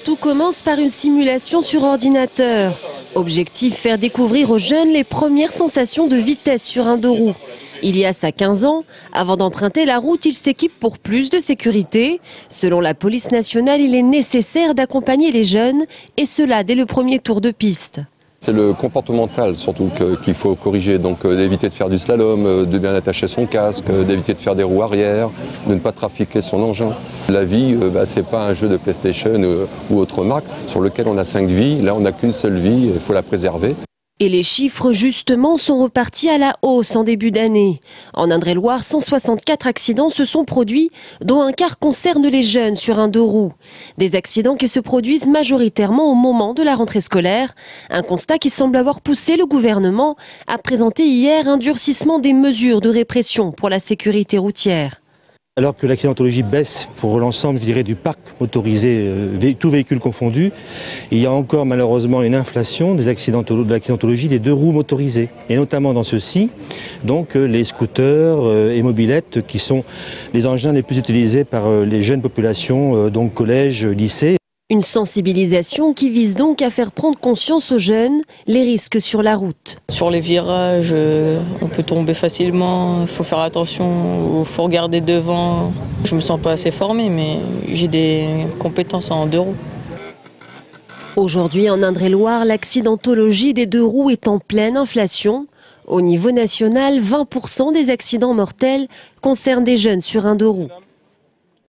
tout commence par une simulation sur ordinateur. Objectif, faire découvrir aux jeunes les premières sensations de vitesse sur un deux roues. Ilias a 15 ans. Avant d'emprunter la route, il s'équipe pour plus de sécurité. Selon la police nationale, il est nécessaire d'accompagner les jeunes, et cela dès le premier tour de piste. C'est le comportemental surtout qu'il faut corriger, donc d'éviter de faire du slalom, de bien attacher son casque, d'éviter de faire des roues arrière, de ne pas trafiquer son engin. La vie, c'est pas un jeu de PlayStation ou autre marque sur lequel on a 5 vies, là on n'a qu'une seule vie, il faut la préserver. Et les chiffres, justement, sont repartis à la hausse en début d'année. En Indre-et-Loire, 164 accidents se sont produits, dont un quart concerne les jeunes sur un deux roues. Des accidents qui se produisent majoritairement au moment de la rentrée scolaire. Un constat qui semble avoir poussé le gouvernement à présenter hier un durcissement des mesures de répression pour la sécurité routière. Alors que l'accidentologie baisse pour l'ensemble, je dirais, du parc motorisé, tout véhicule confondu, il y a encore malheureusement une inflation de l'accidentologie des deux roues motorisées. Et notamment dans ceux-ci, donc les scooters et mobylettes qui sont les engins les plus utilisés par les jeunes populations, donc collège, lycée. Une sensibilisation qui vise donc à faire prendre conscience aux jeunes les risques sur la route. Sur les virages, on peut tomber facilement, il faut faire attention, il faut regarder devant. Je me sens pas assez formée, mais j'ai des compétences en deux roues. Aujourd'hui, en Indre-et-Loire, l'accidentologie des deux roues est en pleine inflation. Au niveau national, 20% des accidents mortels concernent des jeunes sur un deux roues.